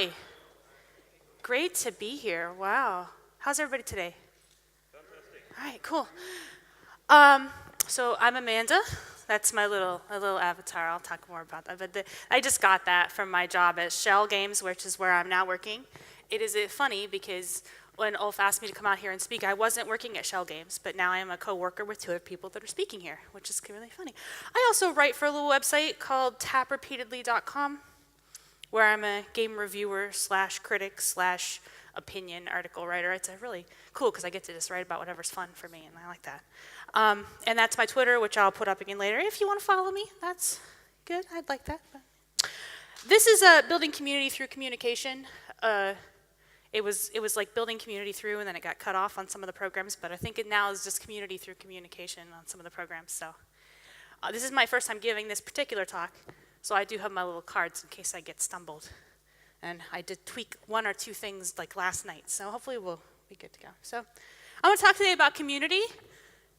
Hi. Great to be here. Wow. How's everybody today? Fantastic. All right, cool. So I'm Amanda. That's my little avatar. I'll talk more about that. But I just got that from my job at Shell Games, which is where I'm now working. It is funny because when Ulf asked me to come out here and speak, I wasn't working at Shell Games, but now I am a co-worker with two other people that are speaking here, which is really funny. I also write for a little website called taprepeatedly.com, where I'm a game reviewer / critic / opinion article writer. It's really cool because I get to just write about whatever's fun for me, and I like that. And that's my Twitter, which I'll put up again later. If you want to follow me, that's good. I'd like that. This is building community through communication. It was like building community through, and then it got cut off on some of the programs, but I think it now is just community through communication on some of the programs. So this is my first time giving this particular talk, so I do have my little cards in case I get stumbled. And I did tweak one or two things like last night, so hopefully we'll be good to go. So I'm going to talk today about community,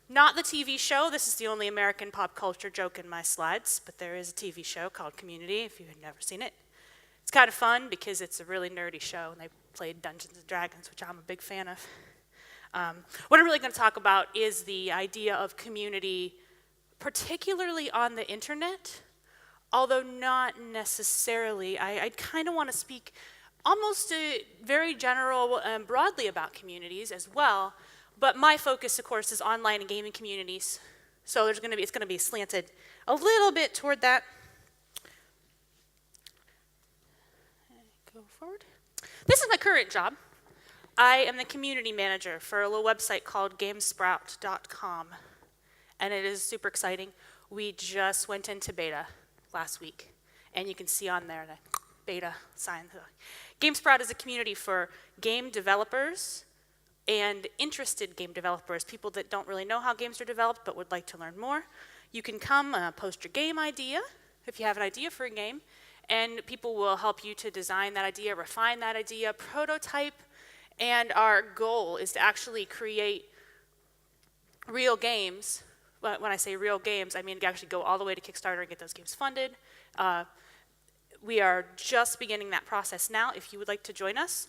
not the TV show. This is the only American pop culture joke in my slides, but there is a TV show called Community, if you had never seen it. It's kind of fun because it's a really nerdy show, and they played Dungeons & Dragons, which I'm a big fan of. What I'm really going to talk about is the idea of community, particularly on the internet, although not necessarily. I kind of want to speak almost very general and broadly about communities as well, but my focus, of course, is online and gaming communities. So it's going to be slanted a little bit toward that. Go forward. This is my current job. I am the community manager for a little website called GameSprout.com, and it is super exciting. We just went into beta last week, and you can see on there the beta sign. GameSprout is a community for game developers and interested game developers, people that don't really know how games are developed but would like to learn more. You can come post your game idea if you have an idea for a game, and people will help you to design that idea, refine that idea, prototype, and our goal is to actually create real games. When I say real games, I mean to actually go all the way to Kickstarter and get those games funded. We are just beginning that process now. If you would like to join us,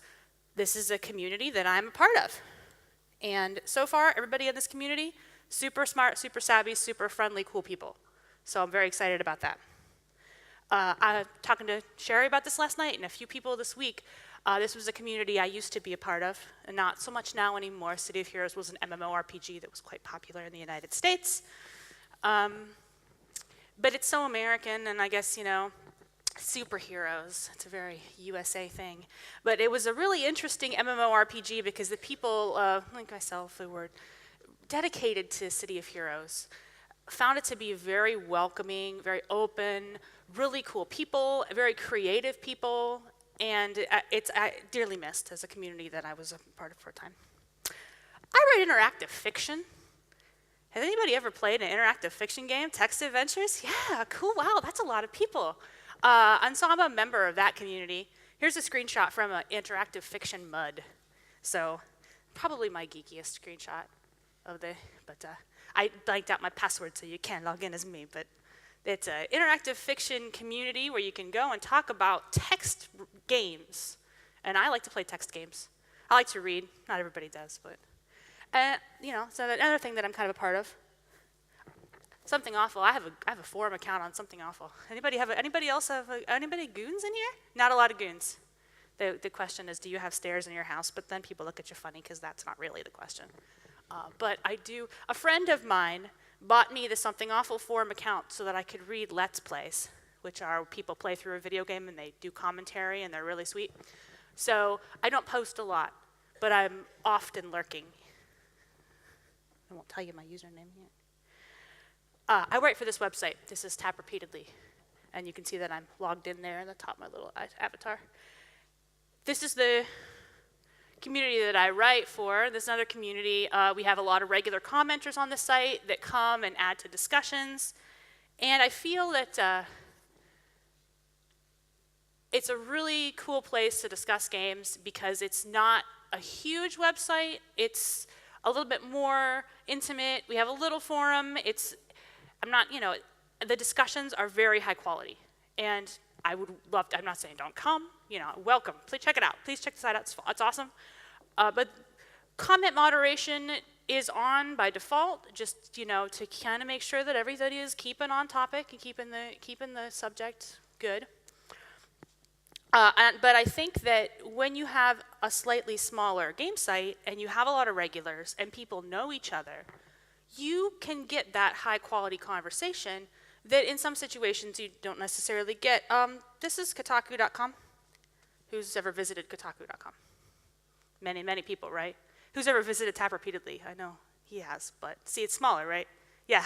this is a community that I'm a part of. And so far, everybody in this community, super smart, super savvy, super friendly, cool people. So I'm very excited about that. I was talking to Sherry about this last night and a few people this week. This was a community I used to be a part of, and not so much now anymore. City of Heroes was an MMORPG that was quite popular in the United States. But it's so American, and I guess, superheroes, it's a very USA thing. But it was a really interesting MMORPG because the people, like myself, who were dedicated to City of Heroes, found it to be very welcoming, very open, really cool people, very creative people, and it's dearly missed as a community that I was a part of for a time. I write interactive fiction. Has anybody ever played an interactive fiction game, text adventures? Yeah, cool, wow, that's a lot of people. And so I'm a member of that community. Here's a screenshot from an interactive fiction mud. So probably my geekiest screenshot of but I blanked out my password so you can't log in as me, but it's an interactive fiction community where you can go and talk about text games. And I like to play text games. I like to read. Not everybody does, but so another thing that I'm kind of a part of. Something Awful. I have a forum account on Something Awful. Anybody goons in here? Not a lot of goons. The question is, do you have stairs in your house? But then people look at you funny because that's not really the question. But I do. A friend of mine bought me the Something Awful forum account so that I could read Let's Plays, which are people play through a video game and they do commentary and they're really sweet. So I don't post a lot, but I'm often lurking. I won't tell you my username yet. I write for this website. This is Tap Repeatedly. And you can see that I'm logged in there in the top, my little avatar. This is the community that I write for. This is another community. We have a lot of regular commenters on the site that come and add to discussions. And I feel that it's a really cool place to discuss games because it's not a huge website. It's a little bit more intimate. We have a little forum. The discussions are very high quality. And I would love to, I'm not saying don't come, welcome. Please check it out. Please check the site out. It's awesome. But comment moderation is on by default, just to kind of make sure that everybody is keeping on topic and keeping the subject good. But I think that when you have a slightly smaller game site and you have a lot of regulars and people know each other, you can get that high quality conversation that in some situations you don't necessarily get. This is Kotaku.com. Who's ever visited Kotaku.com? Many people, right? Who's ever visited Tap Repeatedly? I know he has, but see, it's smaller, right? Yeah,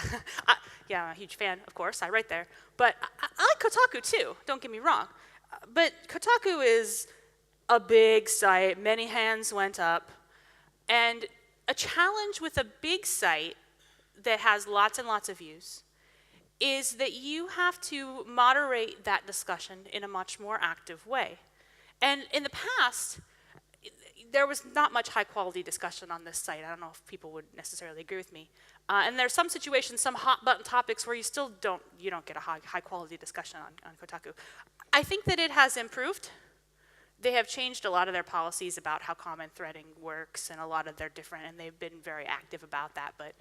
yeah, I'm a huge fan, of course, I write there. But I like Kotaku too, don't get me wrong. But Kotaku is a big site, many hands went up, and a challenge with a big site that has lots and lots of views is that you have to moderate that discussion in a much more active way. And in the past, there was not much high quality discussion on this site. I don't know if people would necessarily agree with me. And there's some situations, some hot button topics where you still don't get a high quality discussion on Kotaku. I think that it has improved. They have changed a lot of their policies about how comment threading works and a lot of their different, and they've been very active about that. But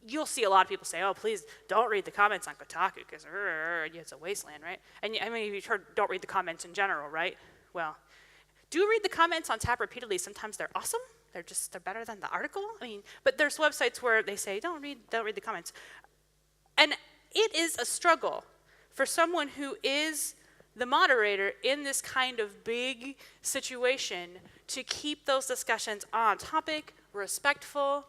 you'll see a lot of people say, oh, please don't read the comments on Kotaku because it's a wasteland, right? And I mean, you've heard don't read the comments in general, right? Well, do read the comments on Tap Repeatedly. Sometimes they're awesome. They're better than the article. I mean, but there's websites where they say don't read the comments. And it is a struggle for someone who is the moderator in this kind of big situation to keep those discussions on topic, respectful,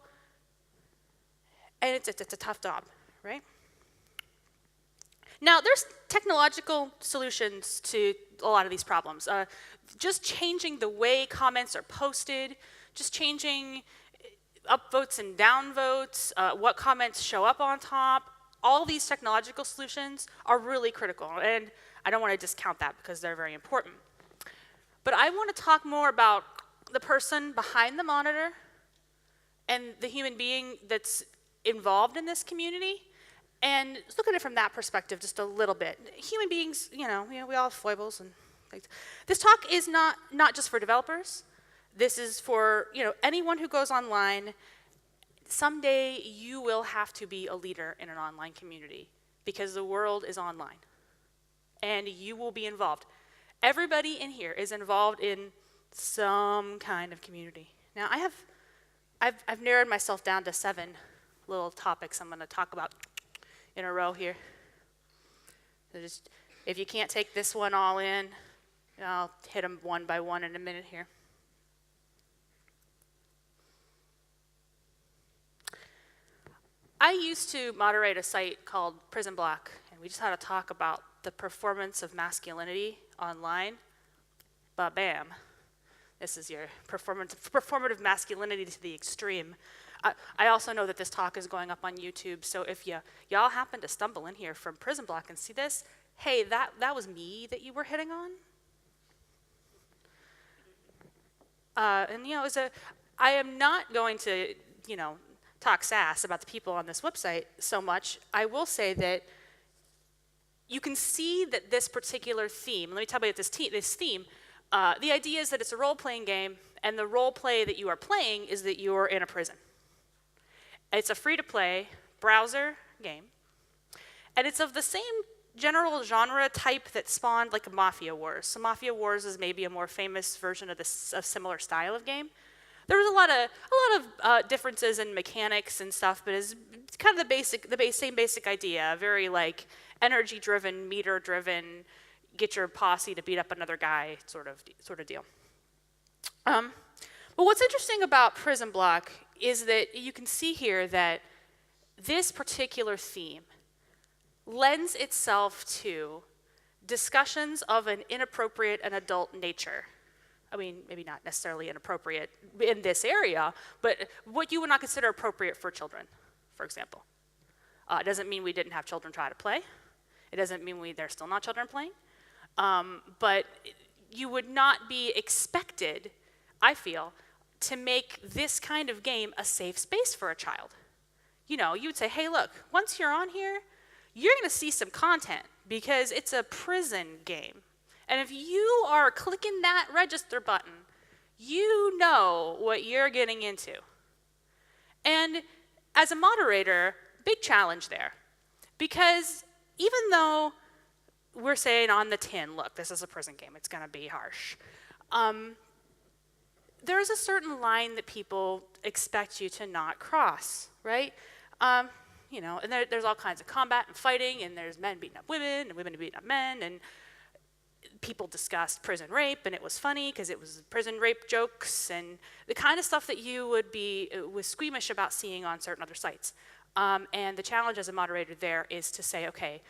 and it's a tough job, right? Now, there's technological solutions to a lot of these problems. Just changing the way comments are posted, just changing upvotes and downvotes, what comments show up on top, all these technological solutions are really critical, and I don't want to discount that because they're very important. But I want to talk more about the person behind the monitor and the human being that's involved in this community, and look at it from that perspective just a little bit. Human beings, we all have foibles and things. This talk is not just for developers. This is for anyone who goes online. Someday you will have to be a leader in an online community because the world is online, and you will be involved. Everybody in here is involved in some kind of community. Now I've narrowed myself down to 7 little topics I'm going to talk about in a row here. So just, if you can't take this one all in, I'll hit them one by one in a minute here. I used to moderate a site called Prison Block, and we just had a talk about the performance of masculinity online. But bam, this is your performative masculinity to the extreme. I also know that this talk is going up on YouTube, so if y'all happen to stumble in here from Prison Block and see this, hey, that was me that you were hitting on. I am not going to, talk sass about the people on this website so much. I will say that you can see that this particular theme, let me tell you about this theme, the idea is that it's a role-playing game, and the role play that you are playing is that you're in a prison. It's a free-to-play browser game, and it's of the same general genre type that spawned like Mafia Wars. So Mafia Wars is maybe a more famous version of this similar style of game. There was a lot of differences in mechanics and stuff, but it's kind of the same basic idea, very like energy-driven, meter-driven, get your posse to beat up another guy sort of deal. But what's interesting about Prison Block is that you can see here that this particular theme lends itself to discussions of an inappropriate and adult nature. I mean, maybe not necessarily inappropriate in this area, but what you would not consider appropriate for children, for example. It doesn't mean we didn't have children try to play. It doesn't mean there's still not children playing. But you would not be expected, I feel, to make this kind of game a safe space for a child. You would say, hey, look, once you're on here, you're going to see some content because it's a prison game. And if you are clicking that register button, you know what you're getting into. And as a moderator, big challenge there. Because even though we're saying on the tin, look, this is a prison game, it's gonna be harsh, there's a certain line that people expect you to not cross, right? You know, and there's all kinds of combat and fighting, and there's men beating up women, and women beating up men, and people discussed prison rape, and it was funny because it was prison rape jokes, and the kind of stuff that you was squeamish about seeing on certain other sites. And the challenge as a moderator there is to say, okay,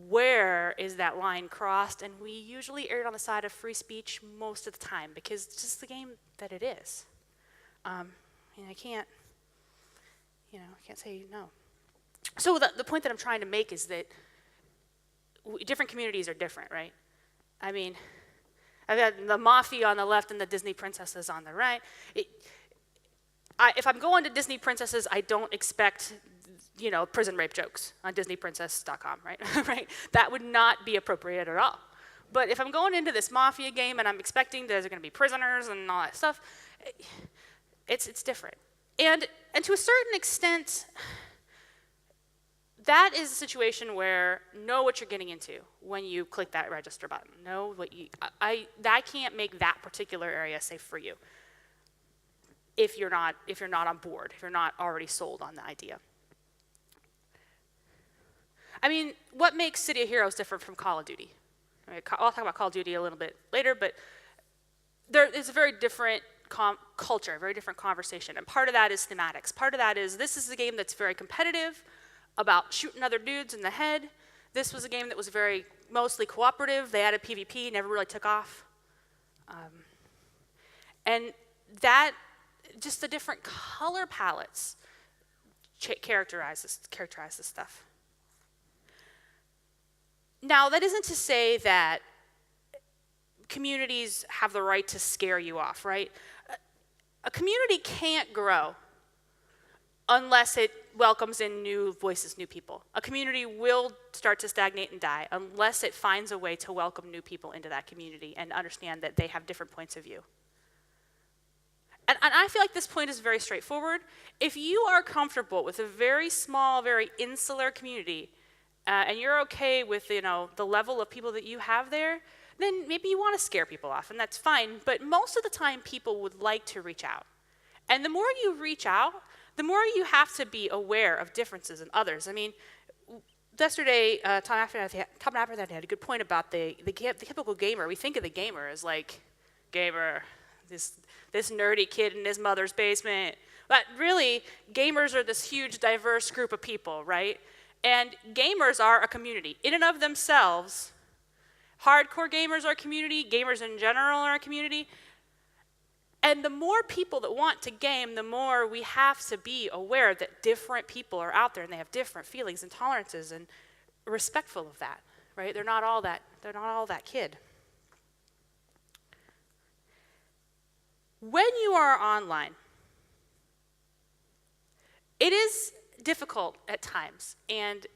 where is that line crossed? And we usually err on the side of free speech most of the time because it's just the game that it is. And I can't say no. So the point that I'm trying to make is that different communities are different, right? I mean, I've got the Mafia on the left and the Disney princesses on the right. If I'm going to Disney princesses, I don't expect, you know, prison rape jokes on DisneyPrincess.com, right? Right? That would not be appropriate at all. But if I'm going into this Mafia game and I'm expecting there's going to be prisoners and all that stuff, it's different. And to a certain extent, that is a situation where know what you're getting into when you click that register button. Know what I can't make that particular area safe for you if you're not on board, if you're not already sold on the idea. I mean, what makes City of Heroes different from Call of Duty? I mean, I'll talk about Call of Duty a little bit later, but there is a very different culture, a very different conversation, and part of that is thematics. Part of that is this is a game that's very competitive, about shooting other dudes in the head. This was a game that was mostly cooperative. They added PvP, never really took off. And that, just the different color palettes characterize this stuff. Now, that isn't to say that communities have the right to scare you off, right? A community can't grow unless it welcomes in new voices, new people. A community will start to stagnate and die unless it finds a way to welcome new people into that community and understand that they have different points of view. And I feel like this point is very straightforward. If you are comfortable with a very small, very insular community, and you're okay with the level of people that you have there, then maybe you want to scare people off, and that's fine. But most of the time, people would like to reach out. And the more you reach out, the more you have to be aware of differences in others. I mean, yesterday, Tom Apperthad had a good point about the typical gamer. We think of the gamer as like, gamer, this nerdy kid in his mother's basement. But really, gamers are this huge, diverse group of people, right? And gamers are a community. In and of themselves, hardcore gamers are a community, gamers in general are a community. And the more people that want to game, the more we have to be aware that different people are out there and they have different feelings and tolerances and respectful of that, right? They're not all that kid. When you are online, it is difficult at times. And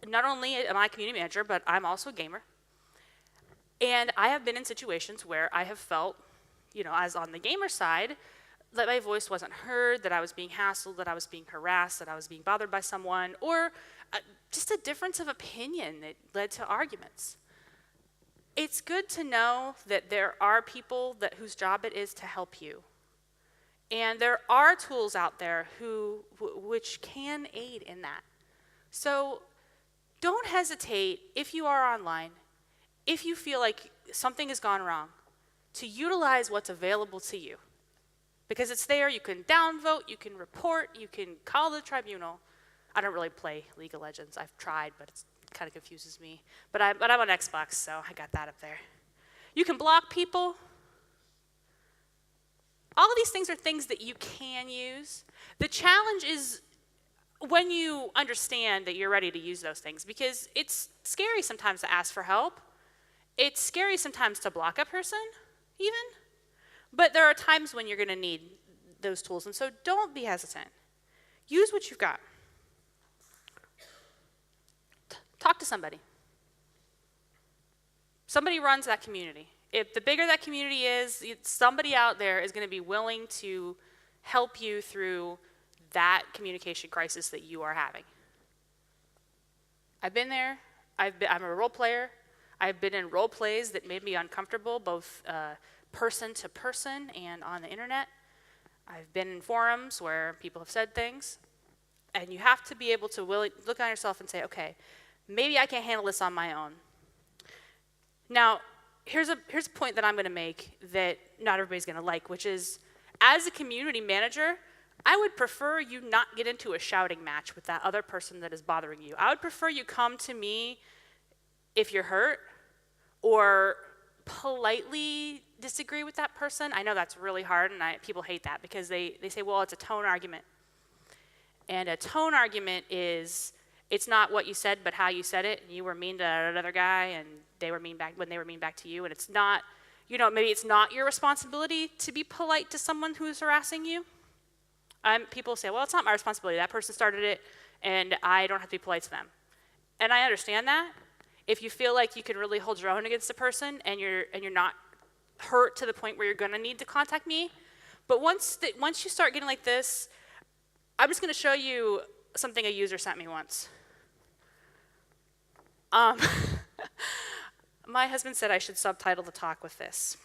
not only am I a community manager, but I'm also a gamer. And I have been in situations where I have felt, as on the gamer side, that my voice wasn't heard, that I was being hassled, that I was being harassed, that I was being bothered by someone, or just a difference of opinion that led to arguments. It's good to know that there are people whose job it is to help you. And there are tools out there which can aid in that. So don't hesitate if you are online, if you feel like something has gone wrong, to utilize what's available to you. Because it's there, you can downvote, you can report, you can call the tribunal. I don't really play League of Legends. I've tried, but it kind of confuses me. But I'm on Xbox, so I got that up there. You can block people. All of these things are things that you can use. The challenge is when you understand that you're ready to use those things, because it's scary sometimes to ask for help. It's scary sometimes to block a person, even. But there are times when you're going to need those tools, and so don't be hesitant. Use what you've got. Talk to somebody. somebody runs that community. If the bigger that community is, somebody out there is going to be willing to help you through that communication crisis that you are having. I've been there. I'm a role player. I've been in role plays that made me uncomfortable, both person to person and on the internet. I've been in forums where people have said things, and you have to be able to look at yourself and say, okay, maybe I can't handle this on my own. Now, here's a point that I'm going to make that not everybody's going to like, which is, as a community manager, I would prefer you not get into a shouting match with that other person that is bothering you. I would prefer you come to me if you're hurt, or politely disagree with that person. I know that's really hard, and people hate that because they say, well, it's a tone argument. And a tone argument is, it's not what you said, but how you said it, and you were mean to another guy, and they were mean back when they were mean back to you, and it's not, maybe it's not your responsibility to be polite to someone who's harassing you. People say, well, it's not my responsibility. That person started it, and I don't have to be polite to them. And I understand that. If you feel like you can really hold your own against a person and you're not hurt to the point where you're going to need to contact me, but once you start getting like this, I'm just going to show you something a user sent me once. My husband said I should subtitle the talk with this.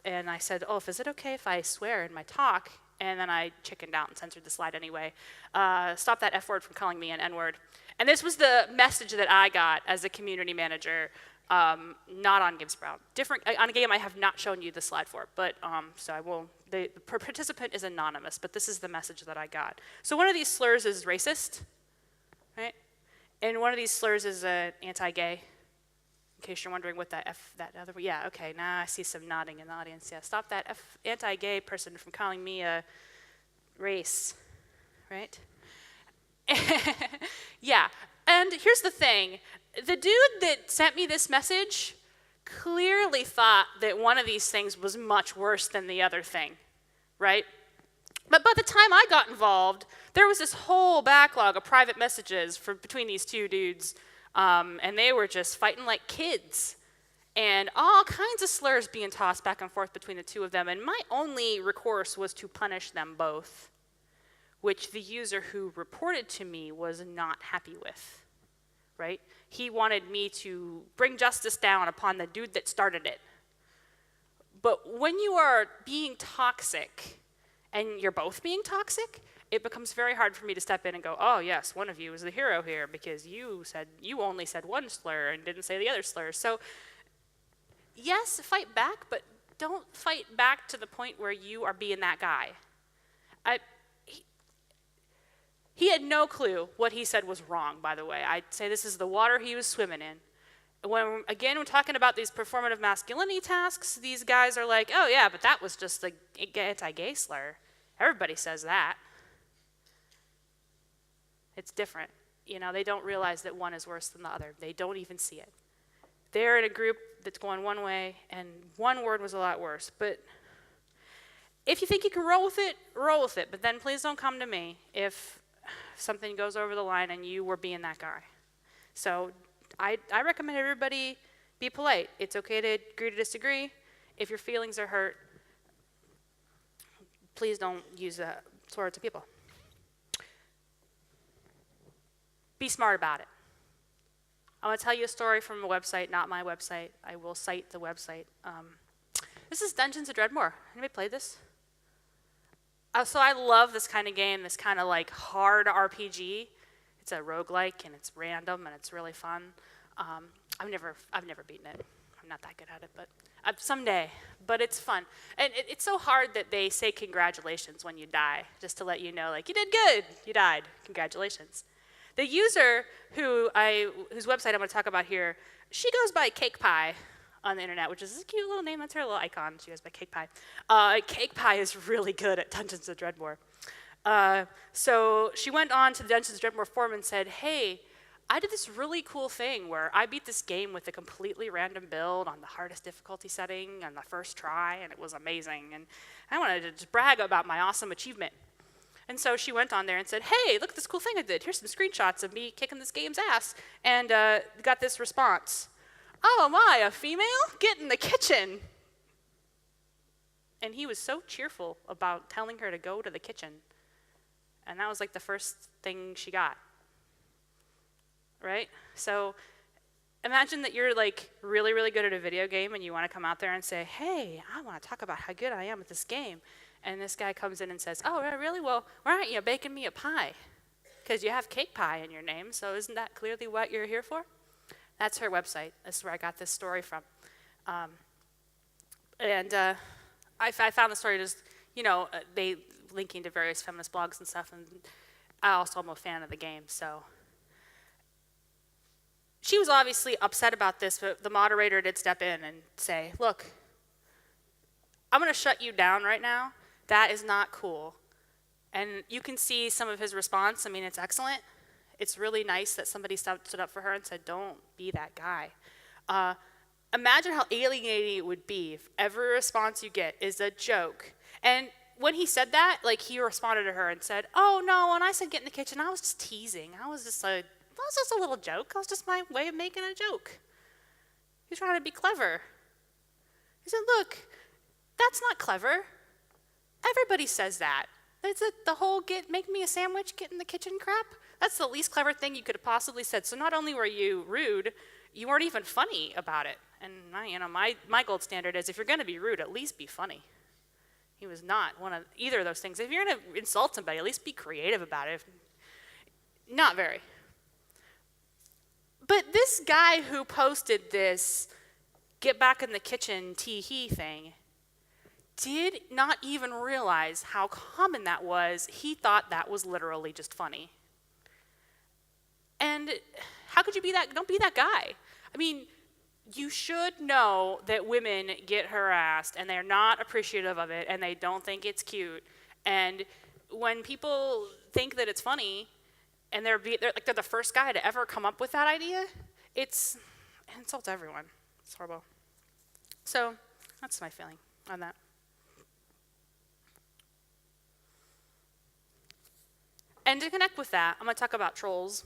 And I said, oh, is it okay if I swear in my talk? And then I chickened out and censored the slide anyway. Stop that F word from calling me an N word. And this was the message that I got as a community manager, not on GameSprout. On a game I have not shown you the slide for, but so I will. The participant is anonymous, but this is the message that I got. So one of these slurs is racist, right? And one of these slurs is anti-gay. In case you're wondering what that other, yeah, okay, now I see some nodding in the audience. Yeah, stop that anti-gay person from calling me a race, right? Yeah, and here's the thing. The dude that sent me this message clearly thought that one of these things was much worse than the other thing, right? But by the time I got involved, there was this whole backlog of private messages between these two dudes, and they were just fighting like kids, and all kinds of slurs being tossed back and forth between the two of them, and my only recourse was to punish them both, which the user who reported to me was not happy with, right? He wanted me to bring justice down upon the dude that started it. But when you are being toxic, and you're both being toxic, it becomes very hard for me to step in and go, oh yes, one of you is the hero here because you only said one slur and didn't say the other slur. So yes, fight back, but don't fight back to the point where you are being that guy. He had no clue what he said was wrong, by the way. I'd say this is the water he was swimming in. When we're talking about these performative masculinity tasks, these guys are like, oh yeah, but that was just an anti-gay slur. Everybody says that. It's different. They don't realize that one is worse than the other. They don't even see it. They're in a group that's going one way, and one word was a lot worse. But if you think you can roll with it, roll with it. But then please don't come to me if something goes over the line and you were being that guy. So I recommend everybody be polite. It's okay to agree to disagree. If your feelings are hurt, please don't use swords to people. Be smart about it. I'm going to tell you a story from a website, not my website. I will cite the website. This is Dungeons of Dreadmore. Anybody played this? So I love this kind of game, this kind of like hard RPG. It's a roguelike and it's random and it's really fun. I've never beaten it. I'm not that good at it, but someday. But it's fun. And it's so hard that they say congratulations when you die, just to let you know, like, you did good, you died, congratulations. The user whose website I'm going to talk about here, she goes by Cake Pie on the internet, which is a cute little name. That's her little icon. She goes by Cake Pie. Cake Pie is really good at Dungeons of Dreadmore. So she went on to the Dungeons of Dreadmore forum and said, hey, I did this really cool thing where I beat this game with a completely random build on the hardest difficulty setting on the first try, and it was amazing. And I wanted to just brag about my awesome achievement. And so she went on there and said, hey, look at this cool thing I did. Here's some screenshots of me kicking this game's ass. And got this response. "Oh my, a female? Get in the kitchen." And he was so cheerful about telling her to go to the kitchen. And that was like the first thing she got. Right? So imagine that you're like really, really good at a video game and you want to come out there and say, "Hey, I want to talk about how good I am at this game." And this guy comes in and says, "Oh, really? Well, why aren't you baking me a pie? Because you have cake pie in your name, so isn't that clearly what you're here for?" That's her website. That's where I got this story from. I found the story just, they linking to various feminist blogs and stuff, and I also am a fan of the game, so. She was obviously upset about this, but the moderator did step in and say, "Look, I'm going to shut you down right now. That is not cool." And you can see some of his response. I mean, it's excellent. It's really nice that somebody stood up for her and said, "Don't be that guy." Imagine how alienating it would be if every response you get is a joke. And when he said that, like, he responded to her and said, "Oh no, when I said get in the kitchen, I was just teasing. That was just a little joke. That was just my way of making a joke." He's trying to be clever. He said, "Look, that's not clever. Everybody says that. It's the whole make me a sandwich, get in the kitchen crap. That's the least clever thing you could have possibly said. So not only were you rude, you weren't even funny about it." And my gold standard is, if you're going to be rude, at least be funny. He was not one of either of those things. If you're going to insult somebody, at least be creative about it. Not very. But this guy who posted this "get back in the kitchen, tee-hee" thing did not even realize how common that was. He thought that was literally just funny. And how could you be that? Don't be that guy. I mean, you should know that women get harassed and they're not appreciative of it and they don't think it's cute. And when people think that it's funny and they're the first guy to ever come up with that idea, it insults everyone. It's horrible. So that's my feeling on that. And to connect with that, I'm going to talk about trolls.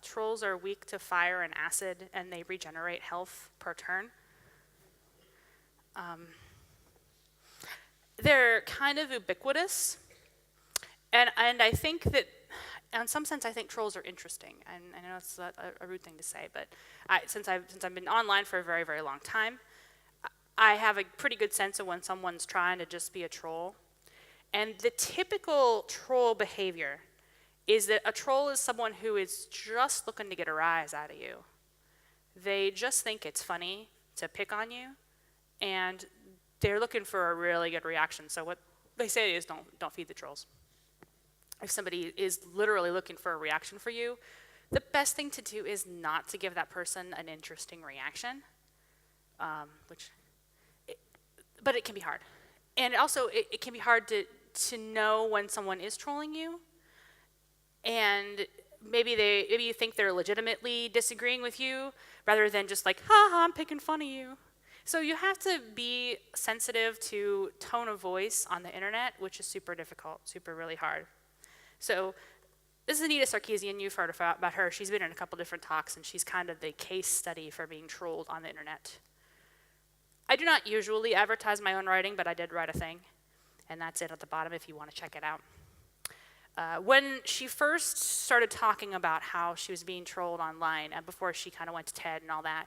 Trolls are weak to fire and acid, and they regenerate health per turn. They're kind of ubiquitous, and I think that, in some sense, I think trolls are interesting. And I know it's a rude thing to say, but since I've been online for a very, very long time, I have a pretty good sense of when someone's trying to just be a troll. And the typical troll behavior is that a troll is someone who is just looking to get a rise out of you. They just think it's funny to pick on you, and they're looking for a really good reaction. So what they say is, don't feed the trolls. If somebody is literally looking for a reaction for you, the best thing to do is not to give that person an interesting reaction, but it can be hard. And also, it can be hard to know when someone is trolling you, and maybe you think they're legitimately disagreeing with you rather than just like, "Ha ha, I'm picking fun of you." So you have to be sensitive to tone of voice on the internet, which is super difficult, really hard. So this is Anita Sarkeesian. You've heard about her. She's been in a couple different talks, and she's kind of the case study for being trolled on the internet. I do not usually advertise my own writing, but I did write a thing. And that's it at the bottom if you want to check it out. When she first started talking about how she was being trolled online, before she kind of went to TED and all that,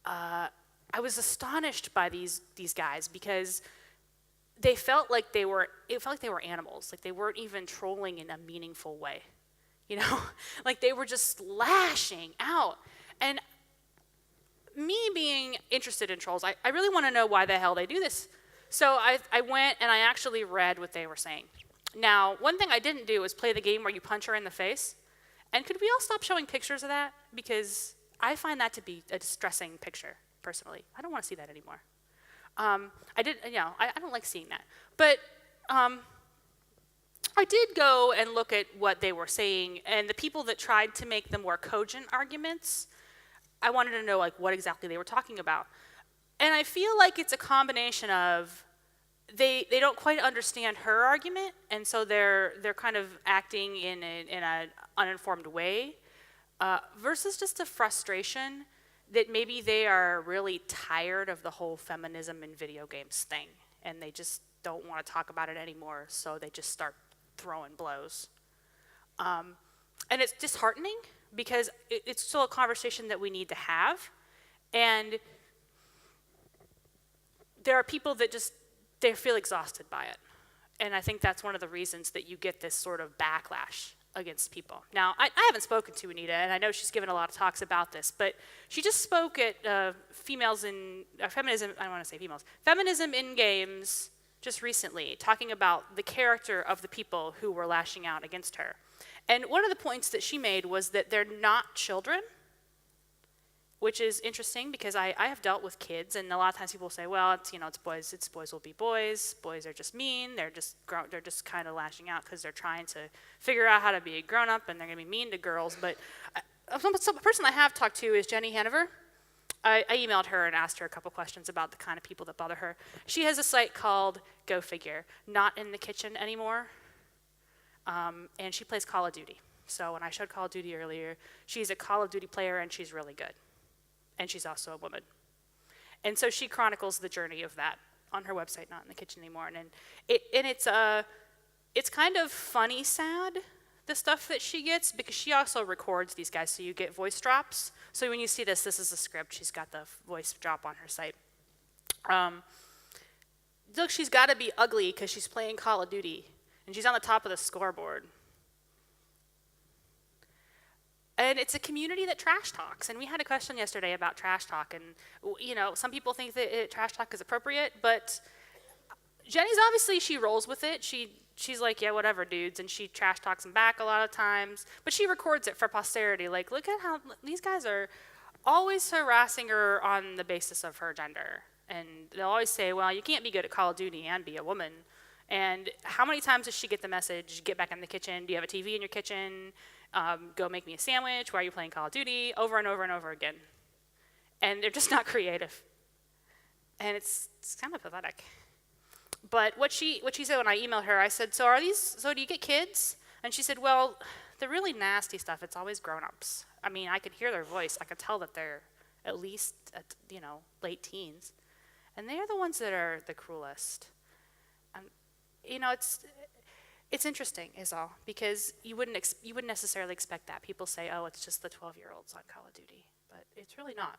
I was astonished by these guys, because it felt like they were animals. Like they weren't even trolling in a meaningful way. Like they were just lashing out. And me being interested in trolls, I really want to know why the hell they do this. So I went and I actually read what they were saying. Now, one thing I didn't do was play the game where you punch her in the face. And could we all stop showing pictures of that? Because I find that to be a distressing picture, personally. I don't want to see that anymore. I don't like seeing that. But I did go and look at what they were saying, and the people that tried to make the more cogent arguments, I wanted to know like what exactly they were talking about. And I feel like it's a combination of they don't quite understand her argument, and so they're kind of acting in an uninformed way, versus just a frustration that maybe they are really tired of the whole feminism in video games thing, and they just don't want to talk about it anymore, so they just start throwing blows. And it's disheartening because it's still a conversation that we need to have, and there are people that just, they feel exhausted by it. And I think that's one of the reasons that you get this sort of backlash against people. Now, I haven't spoken to Anita, and I know she's given a lot of talks about this, but she just spoke at Females in, Feminism, I don't want to say females, Feminism in Games just recently, talking about the character of the people who were lashing out against her. And one of the points that she made was that they're not children, which is interesting because I have dealt with kids, and a lot of times people say, well, it's boys will be boys. Boys are just mean. They're just kind of lashing out because they're trying to figure out how to be a grown up, and they're going to be mean to girls. But some person I have talked to is Jenny Hanover. I emailed her and asked her a couple questions about the kind of people that bother her. She has a site called Go Figure, Not in the Kitchen Anymore, and she plays Call of Duty. So when I showed Call of Duty earlier, she's a Call of Duty player, and she's really good. And she's also a woman. And so she chronicles the journey of that on her website, Not in the Kitchen Anymore. And it's kind of funny sad, the stuff that she gets, because she also records these guys, so you get voice drops. So when you see this is a script. She's got the voice drop on her site. Look, she's got to be ugly because she's playing Call of Duty, and she's on the top of the scoreboard. And it's a community that trash talks. And we had a question yesterday about trash talk. And, some people think that trash talk is appropriate, but Jenny's obviously, she rolls with it. She's like, yeah, whatever, dudes. And she trash talks them back a lot of times. But she records it for posterity. Like, look at how these guys are always harassing her on the basis of her gender. And they'll always say, well, you can't be good at Call of Duty and be a woman. And how many times does she get the message, get back in the kitchen? Do you have a TV in your kitchen? Go make me a sandwich. Why are you playing Call of Duty? Over and over and over again. And they're just not creative. And it's kind of pathetic. But what she said when I emailed her, I said, so do you get kids? And she said, well, the really nasty stuff, it's always grown-ups. I mean, I could hear their voice. I could tell that they're at least, late teens. And they're the ones that are the cruelest. It's interesting, is all, because you wouldn't necessarily expect that. People say, oh, it's just the 12-year-olds on Call of Duty, but it's really not.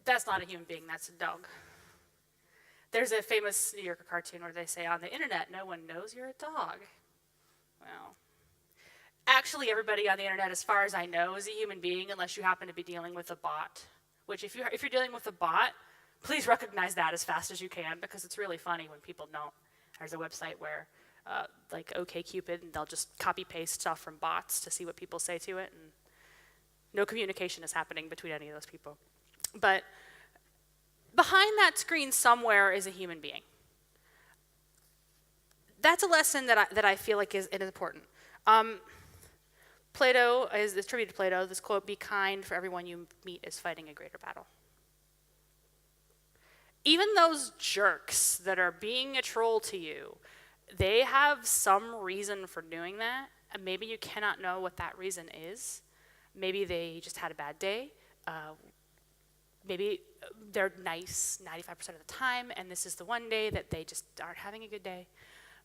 That's not a human being, that's a dog. There's a famous New Yorker cartoon where they say, on the internet, no one knows you're a dog. Well, actually, everybody on the internet, as far as I know, is a human being, unless you happen to be dealing with a bot, which if you're dealing with a bot, please recognize that as fast as you can, because it's really funny when people don't. There's a website where, like OkCupid, and they'll just copy-paste stuff from bots to see what people say to it, and no communication is happening between any of those people. But behind that screen somewhere is a human being. That's a lesson that I feel like is important. Plato is attributed to Plato, this quote, "Be kind, for everyone you meet is fighting a greater battle." Even those jerks that are being a troll to you, they have some reason for doing that, and maybe you cannot know what that reason is. Maybe they just had a bad day. Maybe they're nice 95% of the time, and this is the one day that they just aren't having a good day.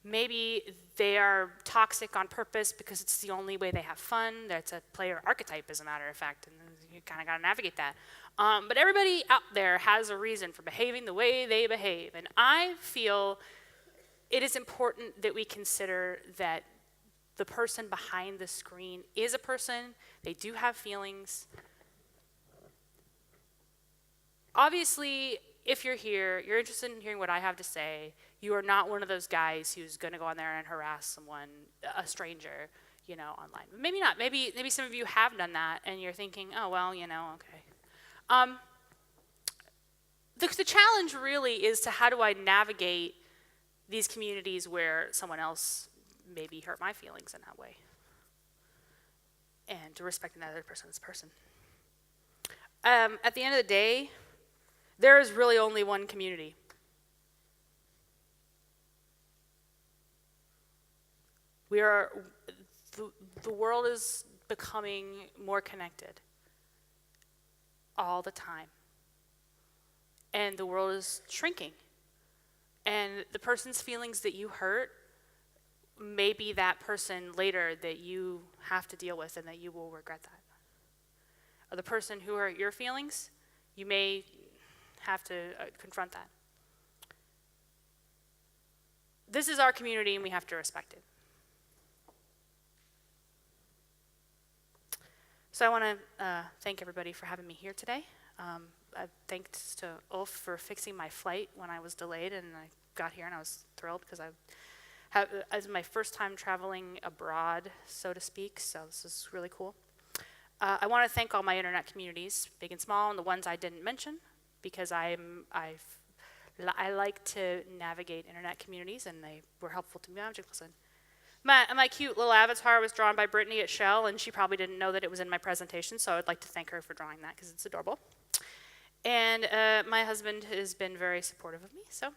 Maybe they are toxic on purpose because it's the only way they have fun. That's a player archetype, as a matter of fact, and you kind of got to navigate that. But everybody out there has a reason for behaving the way they behave, and I feel it is important that we consider that the person behind the screen is a person. They do have feelings. Obviously, if you're here, you're interested in hearing what I have to say. You are not one of those guys who's going to go on there and harass someone, a stranger, online. Maybe not. Maybe some of you have done that, and you're thinking, oh, well, okay. The challenge really is to how do I navigate these communities where someone else maybe hurt my feelings in that way, and to respect another person's person. At the end of the day, there is really only one community. the world is becoming more connected all the time. And the world is shrinking. And the person's feelings that you hurt may be that person later that you have to deal with and that you will regret that. Or the person who hurt your feelings, you may have to confront that. This is our community and we have to respect it. So I want to thank everybody for having me here today. Thanks to Ulf for fixing my flight when I was delayed, and I got here and I was thrilled because it was my first time traveling abroad, so to speak, so this is really cool. I want to thank all my internet communities, big and small, and the ones I didn't mention, because I like to navigate internet communities, and they were helpful to me. My cute little avatar was drawn by Brittany at Shell, and she probably didn't know that it was in my presentation, so I'd like to thank her for drawing that because it's adorable. And my husband has been very supportive of me, so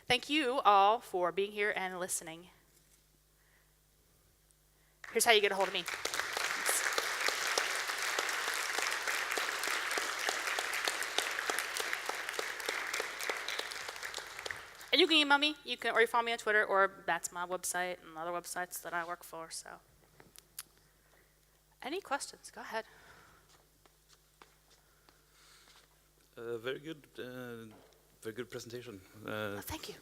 thank you all for being here and listening. Here's how you get a hold of me. And you can email me, or you follow me on Twitter, or that's my website and other websites that I work for, so. Any questions? Go ahead. Very good presentation. Thank you.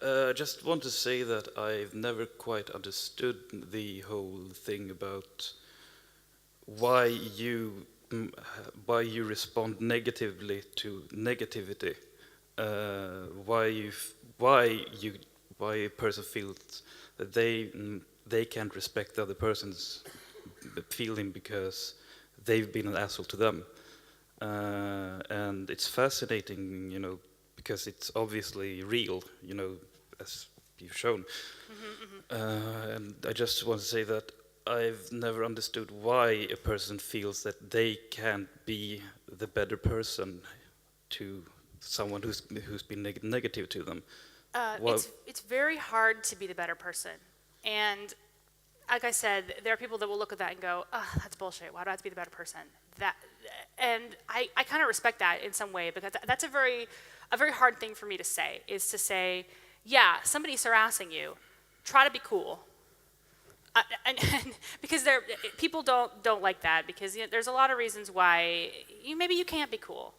I just want to say that I've never quite understood the whole thing about why you respond negatively to negativity. Why a person feels that they can't respect the other person's feeling because they've been an asshole to them. And it's fascinating, because it's obviously real, as you've shown. And I just want to say that I've never understood why a person feels that they can't be the better person to someone who's been negative to them. It's very hard to be the better person. And like I said, there are people that will look at that and go, oh, that's bullshit. Why do I have to be the better person? And I kind of respect that in some way, because that's a very hard thing for me to say, is to say, yeah, somebody's harassing you. Try to be cool. And because people don't like that, because there's a lot of reasons why maybe you can't be cool.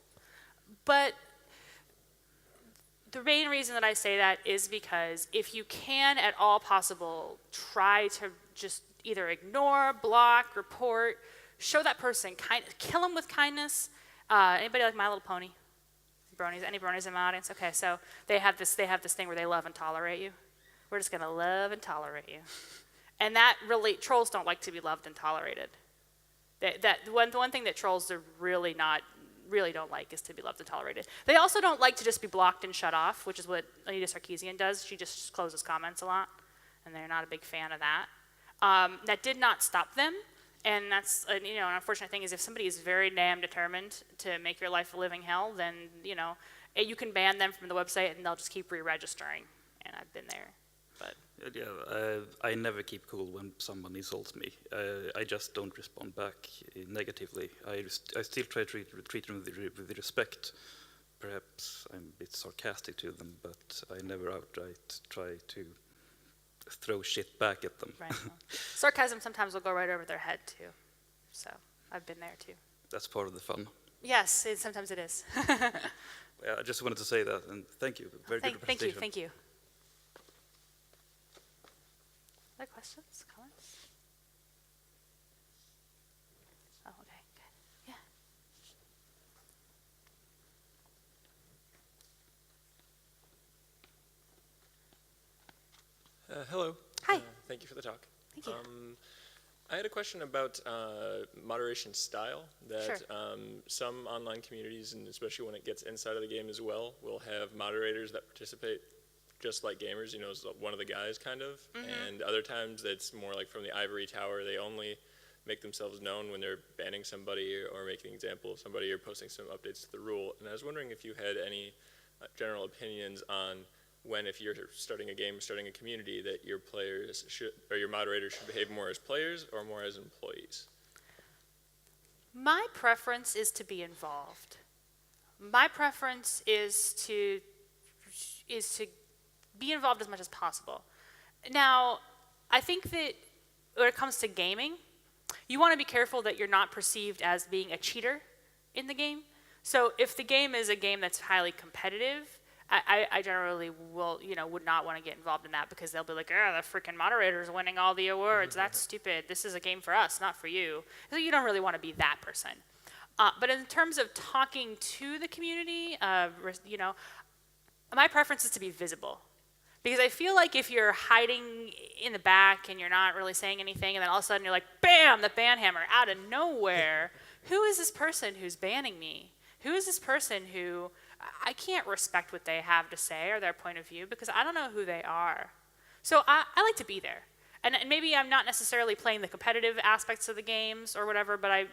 But the main reason that I say that is because if you can at all possible, try to just either ignore, block, report, show that person, kill them with kindness. Anybody like My Little Pony? Bronies? Any bronies in my audience? Okay, so they have this thing where they love and tolerate you. We're just gonna love and tolerate you. And that really, trolls don't like to be loved and tolerated. The one thing that trolls are really don't like is to be loved and tolerated. They also don't like to just be blocked and shut off, which is what Anita Sarkeesian does. She just closes comments a lot, and they're not a big fan of that. That did not stop them, and that's an unfortunate thing is if somebody is very damn determined to make your life a living hell, then you can ban them from the website, and they'll just keep re-registering. And I've been there, but. Yeah, I never keep cool when someone insults me. I just don't respond back negatively. I still try to treat them with respect. Perhaps I'm a bit sarcastic to them, but I never outright try to throw shit back at them. Right. Well, sarcasm sometimes will go right over their head too. So I've been there too. That's part of the fun. Yes, sometimes it is. Yeah, I just wanted to say that, and thank you. Very good presentation. Thank you. Other questions, comments? Oh, okay, good. Yeah. Hello. Hi. Thank you for the talk. Thank you. I had a question about moderation style, that Sure. Some online communities, and especially when it gets inside of the game as well, will have moderators that participate just like gamers, as one of the guys kind of, and other times it's more like from the ivory tower, they only make themselves known when they're banning somebody or making an example of somebody or posting some updates to the rule. And I was wondering if you had any general opinions on when if you're starting a game, starting a community, that your players should, or your moderators should behave more as players or more as employees? My preference is to be involved. My preference is to be involved as much as possible. Now, I think that when it comes to gaming, you want to be careful that you're not perceived as being a cheater in the game. So if the game is a game that's highly competitive, I generally would not want to get involved in that, because they'll be like, oh, the freaking moderator's winning all the awards. That's stupid. This is a game for us, not for you. So you don't really want to be that person. But in terms of talking to the community, my preference is to be visible. Because I feel like if you're hiding in the back and you're not really saying anything, and then all of a sudden you're like, bam, the ban hammer out of nowhere. Who is this person who's banning me? Who is this person who I can't respect what they have to say or their point of view, because I don't know who they are. So I like to be there. And maybe I'm not necessarily playing the competitive aspects of the games or whatever, but I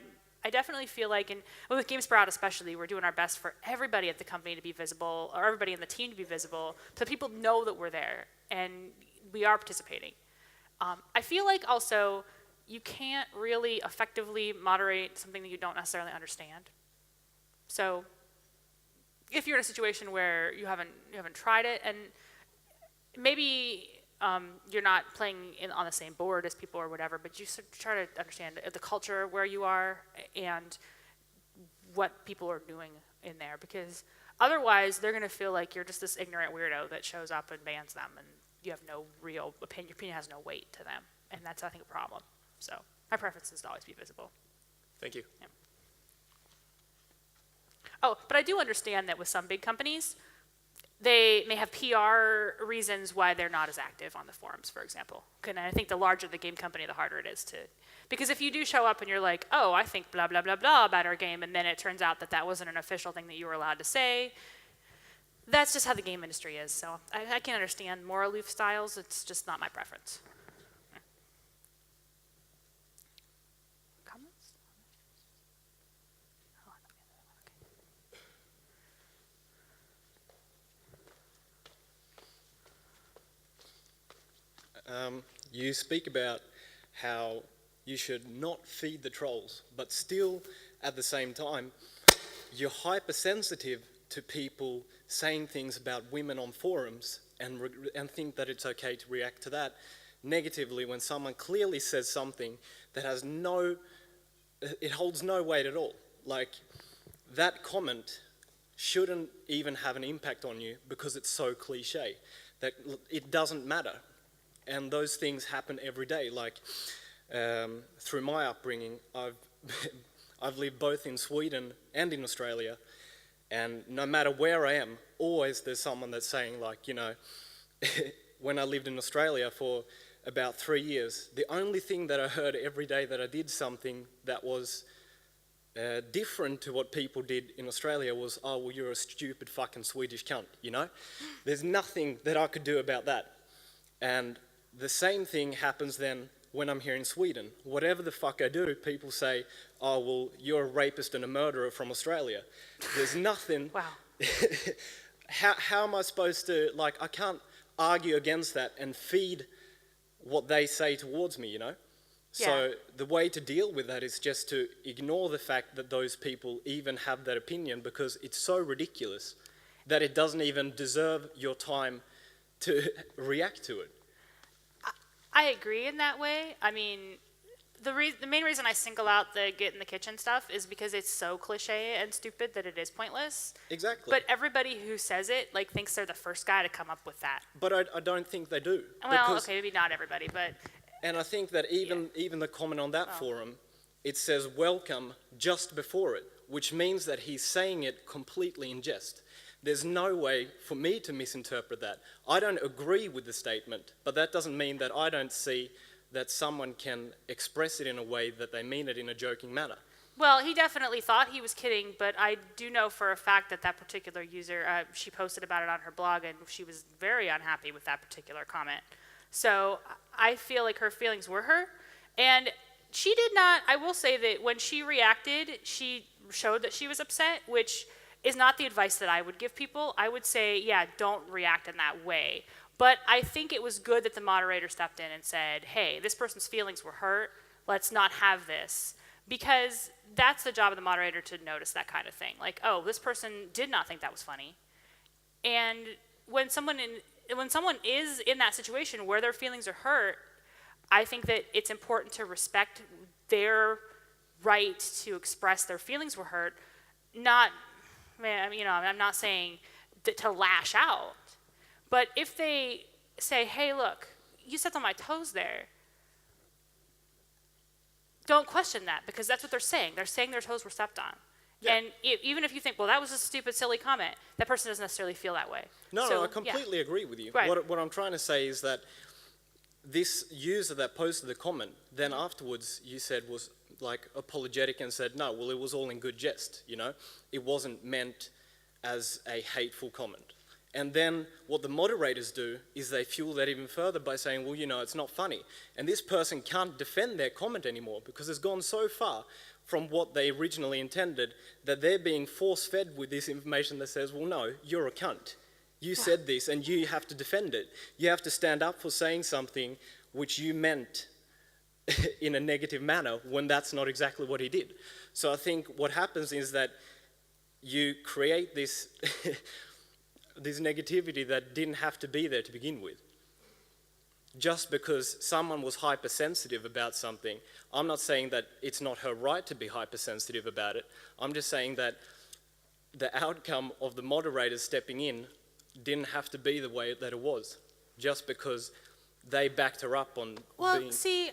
definitely feel like, and with GameSprout especially, we're doing our best for everybody at the company to be visible, or everybody in the team to be visible, so people know that we're there and we are participating. I feel like also you can't really effectively moderate something that you don't necessarily understand. So if you're in a situation where you haven't tried it, and maybe you're not playing on the same board as people or whatever, but you try to understand the culture where you are and what people are doing in there, because otherwise they're going to feel like you're just this ignorant weirdo that shows up and bans them, and you have no real opinion. Your opinion has no weight to them, and that's, I think, a problem. So my preference is to always be visible. Thank you. Yeah. Oh, but I do understand that with some big companies, they may have PR reasons why they're not as active on the forums, for example. And I think the larger the game company, the harder it is to, because if you do show up and you're like, oh, I think blah, blah, blah, blah about our game, and then it turns out that that wasn't an official thing that you were allowed to say, that's just how the game industry is. So I can understand more aloof styles. It's just not my preference. Comments? Oh, You speak about how you should not feed the trolls, but still, at the same time, you're hypersensitive to people saying things about women on forums and think that it's okay to react to that negatively when someone clearly says something that has it holds no weight at all. Like, that comment shouldn't even have an impact on you because it's so cliche that it doesn't matter. And those things happen every day. Like, through my upbringing, I've lived both in Sweden and in Australia, and no matter where I am, always there's someone that's saying, like, when I lived in Australia for about 3 years, the only thing that I heard every day that I did something that was different to what people did in Australia was, oh, well, you're a stupid fucking Swedish cunt, There's nothing that I could do about that. And the same thing happens then when I'm here in Sweden. Whatever the fuck I do, people say, oh, well, you're a rapist and a murderer from Australia. There's nothing. Wow. How am I supposed to, I can't argue against that and feed what they say towards me, So the way to deal with that is just to ignore the fact that those people even have that opinion, because it's so ridiculous that it doesn't even deserve your time to react to it. I agree in that way. I mean, the main reason I single out the get in the kitchen stuff is because it's so cliche and stupid that it is pointless. Exactly. But everybody who says it, thinks they're the first guy to come up with that. But I don't think they do. Well, okay, maybe not everybody, but... And I think that even the comment on that forum, it says welcome just before it, which means that he's saying it completely in jest. There's no way for me to misinterpret that. I don't agree with the statement, but that doesn't mean that I don't see that someone can express it in a way that they mean it in a joking manner. Well, he definitely thought he was kidding, but I do know for a fact that that particular user, she posted about it on her blog, and she was very unhappy with that particular comment. So I feel like her feelings were hurt, and she did not, I will say that when she reacted, she showed that she was upset, which is not the advice that I would give people. I would say, yeah, don't react in that way. But I think it was good that the moderator stepped in and said, hey, this person's feelings were hurt. Let's not have this. Because that's the job of the moderator, to notice that kind of thing. Like, oh, this person did not think that was funny. And when someone is in that situation where their feelings are hurt, I think that it's important to respect their right to express their feelings were hurt. Not, I'm not saying to lash out. But if they say, hey, look, you stepped on my toes there, don't question that, because that's what they're saying. They're saying their toes were stepped on. Yeah. And even if you think, well, that was a stupid, silly comment, that person doesn't necessarily feel that way. No, I completely agree with you. Right. What I'm trying to say is that this user that posted the comment, then afterwards you said was like apologetic and said, no, well, it was all in good jest, you know? It wasn't meant as a hateful comment. And then what the moderators do is they fuel that even further by saying, well, you know, it's not funny. And this person can't defend their comment anymore because it's gone so far from what they originally intended that they're being force-fed with this information that says, well, no, you're a cunt. You said this and you have to defend it. You have to stand up for saying something which you meant in a negative manner when that's not exactly what he did. So I think what happens is that you create this this negativity that didn't have to be there to begin with. Just because someone was hypersensitive about something, I'm not saying that it's not her right to be hypersensitive about it. I'm just saying that the outcome of the moderators stepping in didn't have to be the way that it was, just because they backed her up on Well, being... see,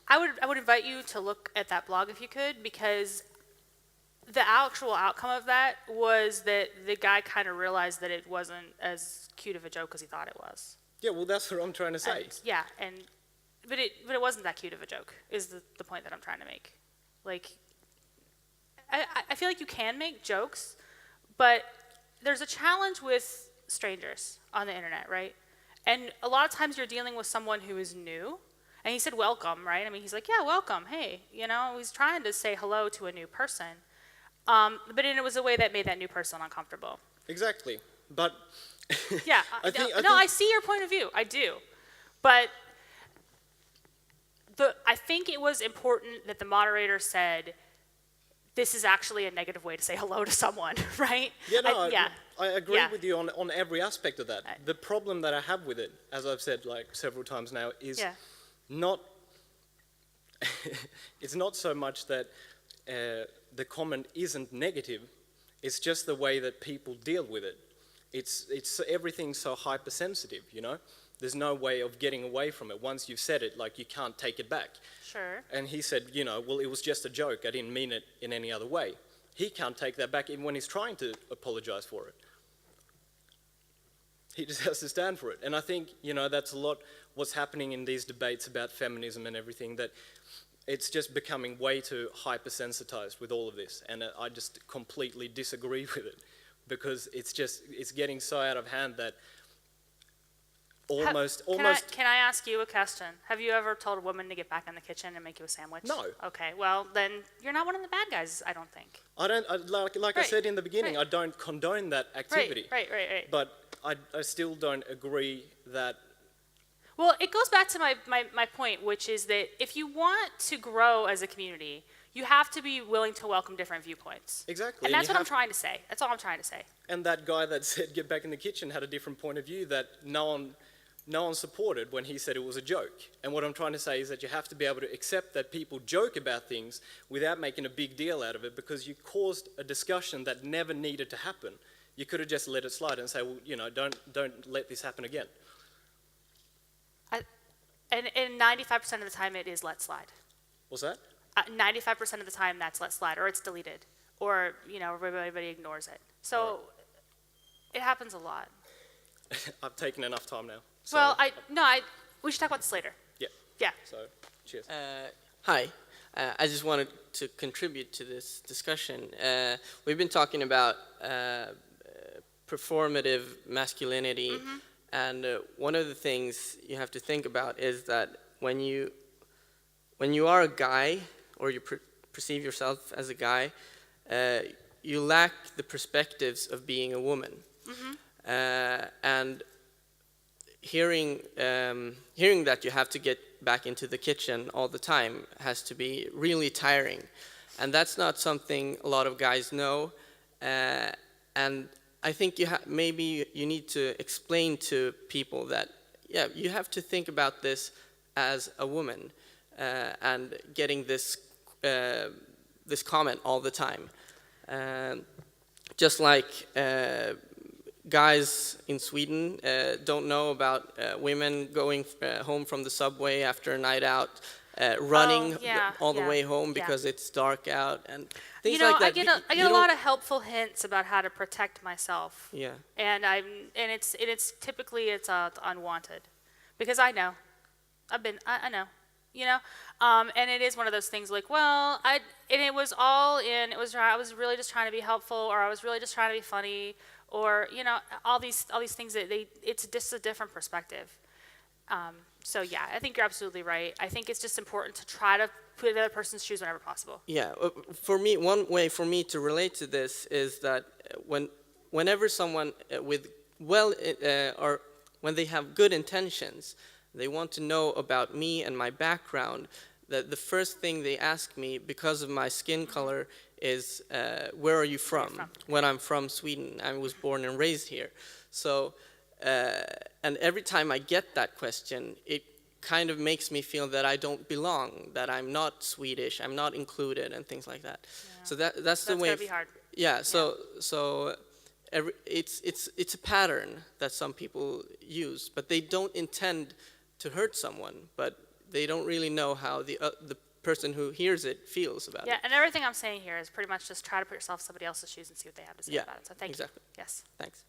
I would invite you to look at that blog if you could, because the actual outcome of that was that the guy kind of realized that it wasn't as cute of a joke as he thought it was. Yeah, well, that's what I'm trying to say. But it wasn't that cute of a joke, is the point that I'm trying to make. Like, I feel like you can make jokes, but there's a challenge with strangers on the internet, right? And a lot of times you're dealing with someone who is new, and he said welcome, right? I mean, he's like, yeah, welcome, hey, you know, he's trying to say hello to a new person. But it was a way that made that new person uncomfortable. Exactly, but... Yeah, I see your point of view, I do. But I think it was important that the moderator said, this is actually a negative way to say hello to someone, right? Yeah, I agree with you on every aspect of that. The problem that I have with it, as I've said like several times now, is not... it's not so much that the comment isn't negative, it's just the way that people deal with it. It's everything's so hypersensitive, you know? There's no way of getting away from it. Once you've said it, like, you can't take it back. Sure. And he said, you know, well, it was just a joke. I didn't mean it in any other way. He can't take that back even when he's trying to apologize for it. He just has to stand for it. And I think, you know, that's a lot what's happening in these debates about feminism and everything, that it's just becoming way too hypersensitized with all of this. And I just completely disagree with it. Because it's getting so out of hand that almost... Can I ask you a question? Have you ever told a woman to get back in the kitchen and make you a sandwich? No. Okay, well, then you're not one of the bad guys, I don't think. Like I said in the beginning, I don't condone that activity. Right. But I still don't agree that... Well, it goes back to my point, which is that if you want to grow as a community, you have to be willing to welcome different viewpoints. Exactly. And that's what I'm trying to say. That's all I'm trying to say. And that guy that said get back in the kitchen had a different point of view that no one supported when he said it was a joke. And what I'm trying to say is that you have to be able to accept that people joke about things without making a big deal out of it, because you caused a discussion that never needed to happen. You could have just let it slide and say, well, you know, don't let this happen again. And 95% of the time it is let slide. What's that? 95% of the time that's let slide, or it's deleted, or, you know, everybody ignores it. So it happens a lot. I've taken enough time now. So Well, we should talk about this later. Yeah. So, cheers. Hi. I just wanted to contribute to this discussion. We've been talking about performative masculinity, and one of the things you have to think about is that when you are a guy, or you perceive yourself as a guy, you lack the perspectives of being a woman. And hearing that you have to get back into the kitchen all the time has to be really tiring. And that's not something a lot of guys know. And I think maybe you need to explain to people that, yeah, you have to think about this as a woman, and getting this comment all the time. Just like guys in Sweden don't know about women going home from the subway after a night out, running all the way home because it's dark out, and things like that. I get a lot of helpful hints about how to protect myself. Yeah. And it's typically unwanted, because I know, I know, and it is one of those things like, well, I was really just trying to be helpful, or I was really just trying to be funny, or all these things that it's just a different perspective. So yeah, I think you're absolutely right. I think it's just important to try to put the other person's shoes whenever possible. Yeah, for me, one way for me to relate to this is that whenever someone or when they have good intentions, they want to know about me and my background, that the first thing they ask me, because of my skin color, is where are you from? When I'm from Sweden, I was born and raised here. So, and every time I get that question, it kind of makes me feel that I don't belong, that I'm not Swedish, I'm not included, and things like that. Yeah. So that's the way. That's gonna be hard. Yeah. So it's a pattern that some people use, but they don't intend to hurt someone, but they don't really know how the person who hears it feels about it. Yeah, and everything I'm saying here is pretty much just try to put yourself in somebody else's shoes and see what they have to say about it. So thank you. Yes. Thanks.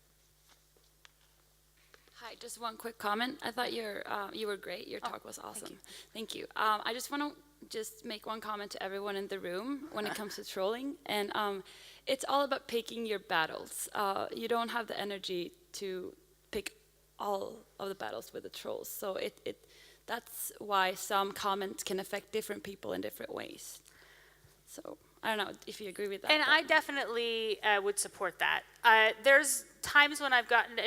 Hi, just one quick comment. I thought you were great. Your talk was awesome. Thank you. I just want to just make one comment to everyone in the room when it comes to trolling, and it's all about picking your battles. You don't have the energy to pick all of the battles with the trolls, so that's why some comments can affect different people in different ways. So I don't know if you agree with that. And I definitely would support that. There's times when I've gotten,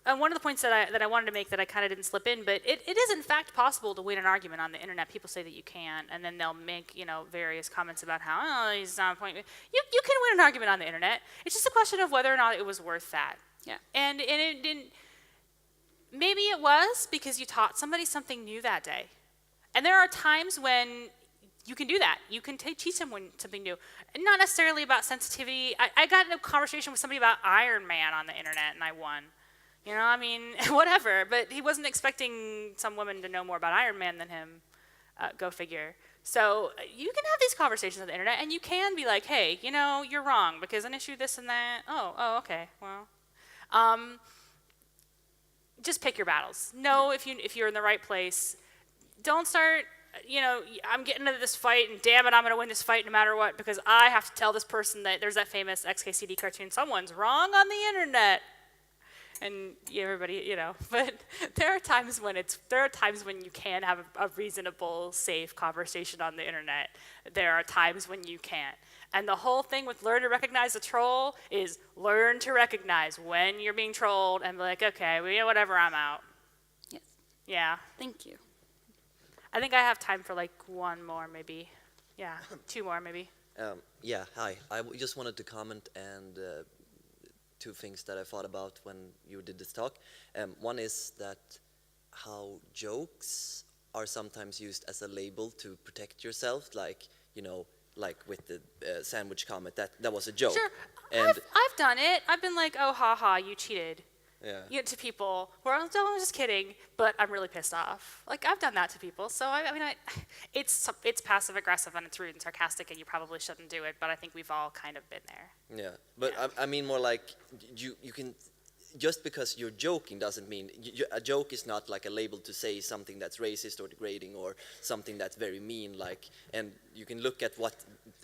and one of the points that I wanted to make that I kind of didn't slip in, but it is in fact possible to win an argument on the internet. People say that you can, and then they'll make various comments about how he's not a point. You can win an argument on the internet. It's just a question of whether or not it was worth that. Yeah. And it didn't. Maybe it was because you taught somebody something new that day. And there are times when you can do that. You can teach someone something new. And not necessarily about sensitivity. I got in a conversation with somebody about Iron Man on the internet, and I won. Whatever. But he wasn't expecting some woman to know more about Iron Man than him. Go figure. So you can have these conversations on the internet, and you can be like, hey, you're wrong because an issue this and that. Oh, okay, well. Just pick your battles. Know if you're in the right place. Don't start, I'm getting into this fight, and damn it, I'm going to win this fight no matter what, because I have to tell this person that there's that famous XKCD cartoon, someone's wrong on the internet. And everybody, but there are times when you can have a reasonable, safe conversation on the internet. There are times when you can't. And the whole thing with learn to recognize a troll is learn to recognize when you're being trolled and be like, okay, well, whatever, I'm out. Yes. Yeah. Thank you. I think I have time for like one more, maybe. Yeah, two more, maybe. Yeah, hi. I just wanted to comment and two things that I thought about when you did this talk. One is that how jokes are sometimes used as a label to protect yourself, like with the sandwich comment, that was a joke. Sure, and I've done it. I've been like, oh, haha, you cheated. Yeah. To people where I'm just kidding, but I'm really pissed off. Like I've done that to people. So it's passive aggressive and it's rude and sarcastic, and you probably shouldn't do it. But I think we've all kind of been there. Yeah, but yeah. I mean more like you can. Just because you're joking doesn't mean a joke is not like a label to say something that's racist or degrading or something that's very mean. And you can look at what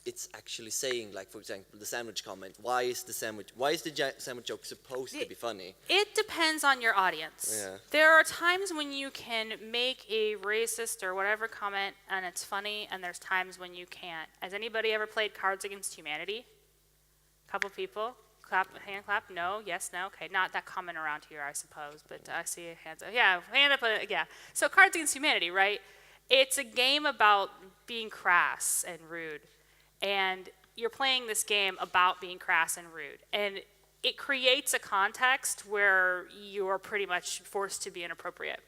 it's actually saying. Like for example, the sandwich comment. Why is the sandwich joke supposed to be funny? It depends on your audience. Yeah. There are times when you can make a racist or whatever comment and it's funny, and there's times when you can't. Has anybody ever played Cards Against Humanity? Couple people. Clap, hand clap. No, yes, no. Okay, not that common around here, I suppose, but I see hands up. Yeah, hand up. Yeah. So Cards Against Humanity, right? It's a game about being crass and rude, and you're playing this game about being crass and rude, and it creates a context where you're pretty much forced to be inappropriate.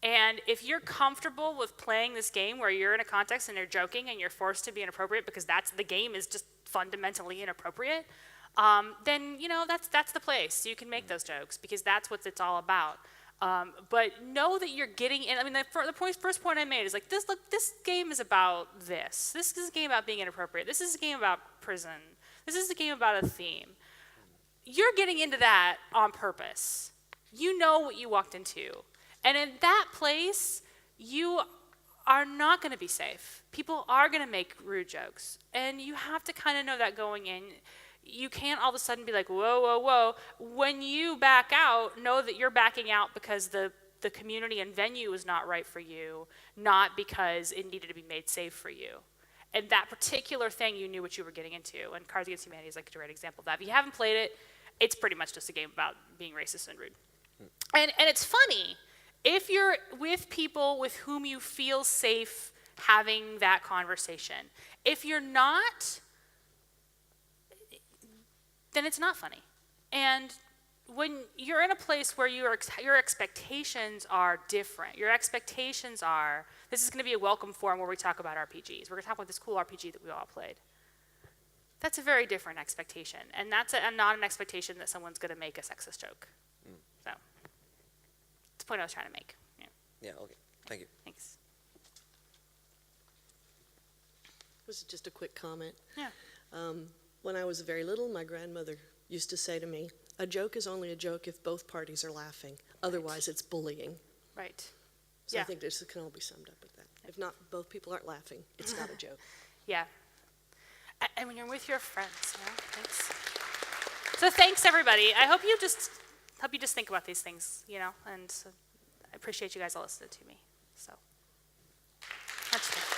And if you're comfortable with playing this game where you're in a context and you're joking and you're forced to be inappropriate because the game is just fundamentally inappropriate, then that's the place. You can make those jokes because that's what it's all about. But know that you're getting in. I mean, first point I made is like this. Look, this game is about this. This is a game about being inappropriate. This is a game about prison. This is a game about a theme. You're getting into that on purpose. You know what you walked into. And in that place, you are not going to be safe. People are going to make rude jokes. And you have to kind of know that going in. You can't all of a sudden be like, whoa, whoa, whoa. When you back out, know that you're backing out because the community and venue is not right for you, not because it needed to be made safe for you. And that particular thing, you knew what you were getting into. And Cards Against Humanity is like a great example of that. If you haven't played it, it's pretty much just a game about being racist and rude. And it's funny. If you're with people with whom you feel safe having that conversation, if you're not, then it's not funny. And when you're in a place where your expectations are different, your expectations are, this is going to be a welcome forum where we talk about RPGs. We're going to talk about this cool RPG that we all played. That's a very different expectation. And that's not an expectation that someone's going to make a sexist joke. So, that's the point I was trying to make. Yeah. Yeah, okay. Thank you. Thanks. This is just a quick comment. Yeah. When I was very little, my grandmother used to say to me, a joke is only a joke if both parties are laughing. Otherwise, it's bullying. Right. So Yeah. I think this can all be summed up with that. If not, both people aren't laughing, it's not a joke. Yeah. And when you're with your friends, thanks. So thanks, everybody. I hope you just think about these things, and I appreciate you guys all listening to me. So, much thanks.